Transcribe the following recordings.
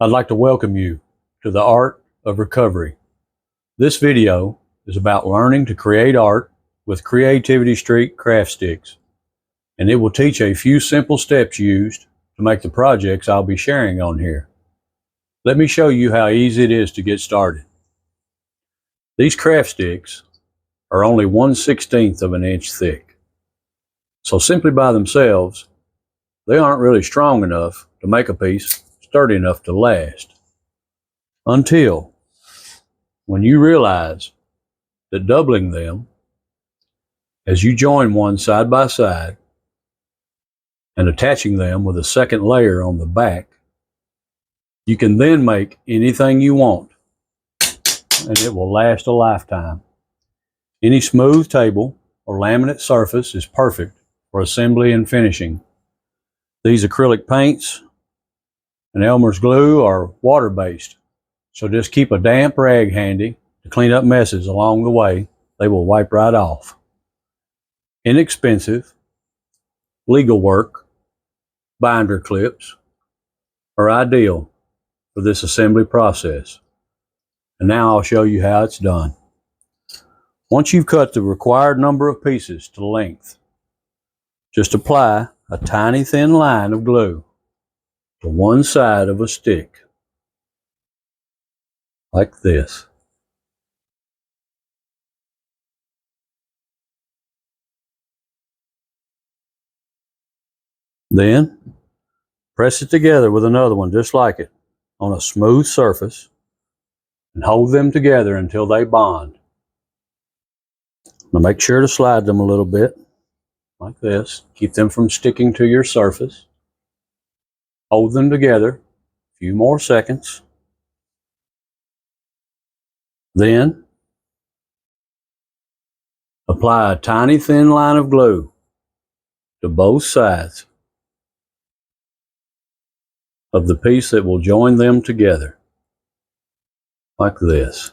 I'd like to welcome you to the Art of Recovery. This video is about learning to create art with Creativity Street craft sticks, and it will teach a few simple steps used to make the projects I'll be sharing on here. Let me show you how easy it is to get started. These craft sticks are only 1/16 of an inch thick, so simply by themselves, they aren't really strong enough to make a piece sturdy enough to last. Until when you realize that doubling them as you join one side by side and attaching them with a second layer on the back, you can then make anything you want, and it will last a lifetime. Any smooth table or laminate surface is perfect for assembly and finishing. These acrylic paints and Elmer's glue are water-based, so just keep a damp rag handy to clean up messes along the way. They will wipe right off. Inexpensive, legal work, binder clips are ideal for this assembly process. And now I'll show you how it's done. Once you've cut the required number of pieces to length, just apply a tiny thin line of glue to one side of a stick, like this. Then press it together with another one just like it on a smooth surface and hold them together until they bond. Now make sure to slide them a little bit like this. Keep them from sticking to your surface. Hold them together a few more seconds. Then apply a tiny thin line of glue to both sides of the piece that will join them together, like this.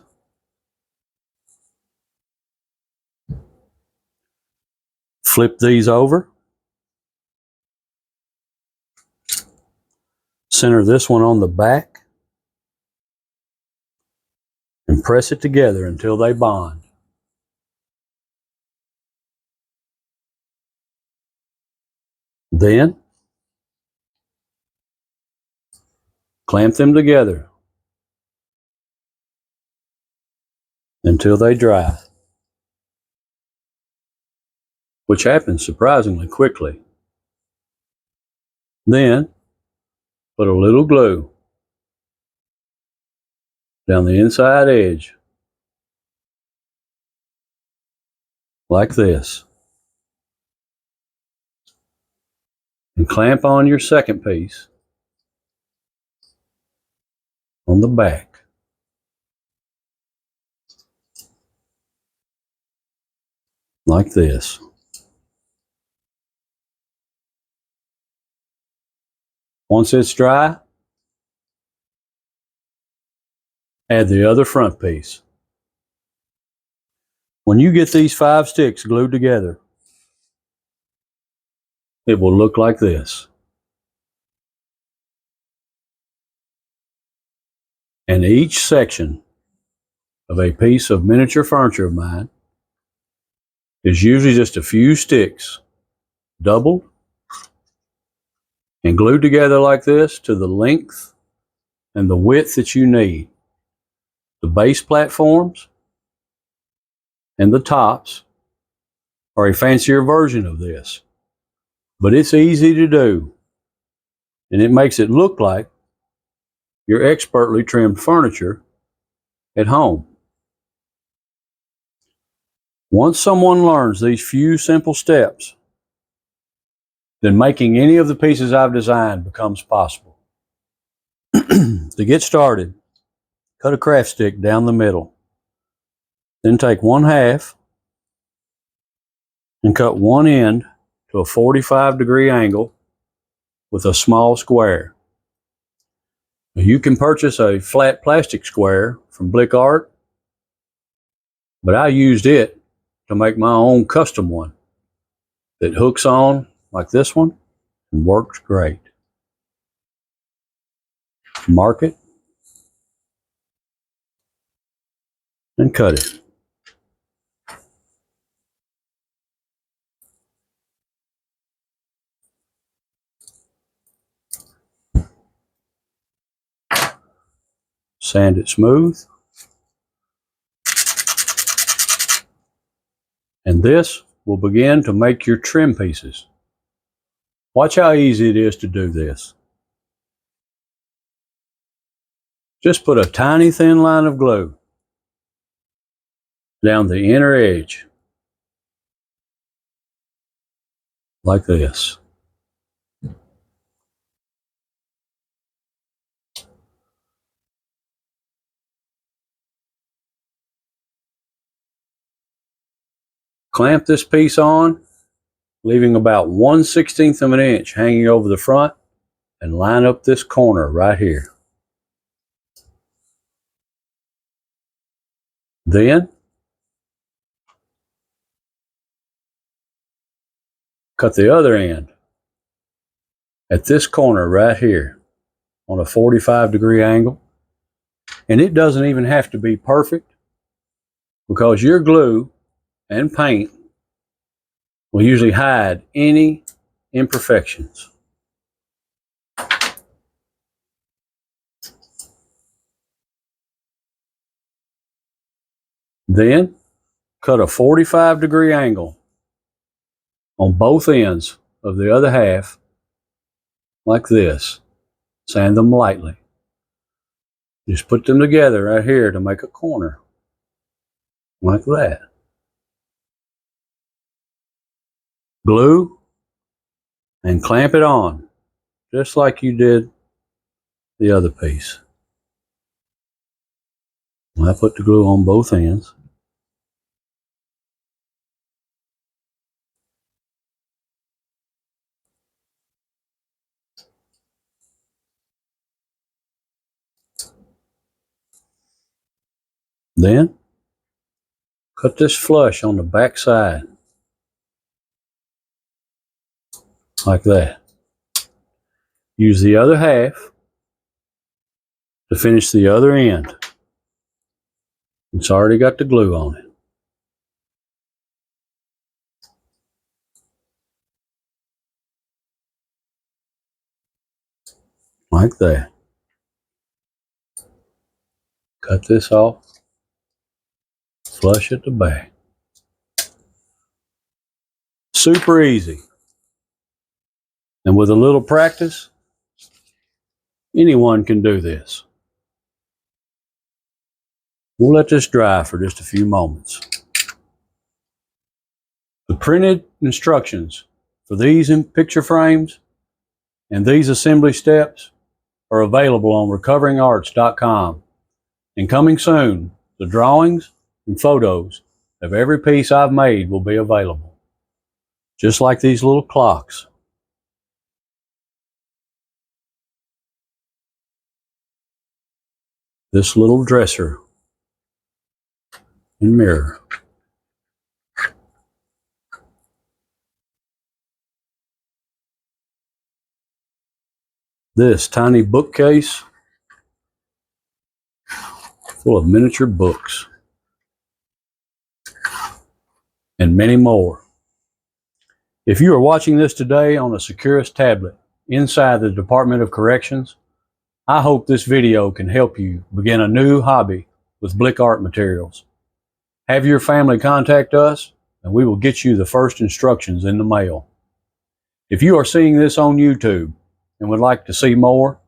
Flip these over. Center this one on the back and press it together until they bond. Then clamp them together until they dry, which happens surprisingly quickly. Then put a little glue down the inside edge, like this, and clamp on your second piece on the back, like this. Once it's dry, add the other front piece. When you get these 5 sticks glued together, it will look like this. And each section of a piece of miniature furniture of mine is usually just a few sticks doubled and glued together like this to the length and the width that you need. The base platforms and the tops are a fancier version of this, but it's easy to do, and it makes it look like your expertly trimmed furniture at home. Once someone learns these few simple steps, then making any of the pieces I've designed becomes possible. To get started, cut a craft stick down the middle. Then take 1/2 and cut one end to a 45-degree angle with a small square. Now, you can purchase a flat plastic square from Blick Art, but I used it to make my own custom one that hooks on like this one and works great. Mark it and cut it. Sand it smooth. And this will begin to make your trim pieces. Watch how easy it is to do this. Just put a tiny thin line of glue down the inner edge, like this. Clamp this piece on, leaving about 1/16 of an inch hanging over the front, and line up this corner right here. Then, cut the other end at this corner right here on a 45-degree angle. And it doesn't even have to be perfect, because your glue and paint will usually hide any imperfections. Then, cut a 45-degree angle on both ends of the other half, like this. Sand them lightly. Just put them together right here to make a corner, like that. Glue and clamp it on, just like you did the other piece. I put the glue on both ends. Then, cut this flush on the back side, like that. Use the other half to finish the other end. It's already got the glue on it. Like that. Cut this off, flush at the back. Super easy. And with a little practice, anyone can do this. We'll let this dry for just a few moments. The printed instructions for these picture frames and these assembly steps are available on recoveringarts.com. And coming soon, the drawings and photos of every piece I've made will be available. Just like these little clocks. This little dresser and mirror. This tiny bookcase full of miniature books. And many more. If you are watching this today on a Securus tablet inside the Department of Corrections, I hope this video can help you begin a new hobby with Blick Art Materials. Have your family contact us, and we will get you the first instructions in the mail. If you are seeing this on YouTube and would like to see more,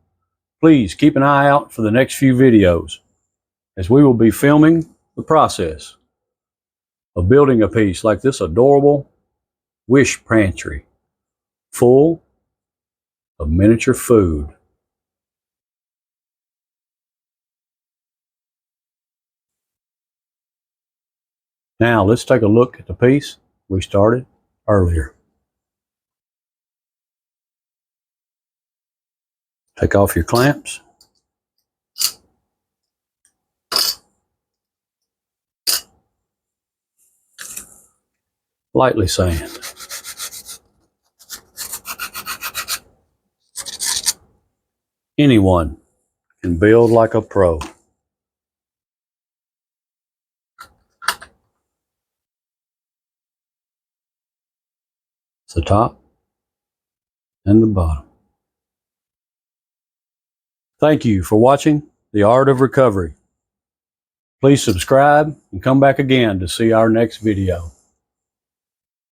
please keep an eye out for the next few videos, as we will be filming the process of building a piece like this adorable wish pantry full of miniature food. Now let's take a look at the piece we started earlier. Take off your clamps. Lightly sand. Anyone and build like a pro. It's the top and the bottom. Thank you for watching The Art of Recovery. Please subscribe and come back again to see our next video.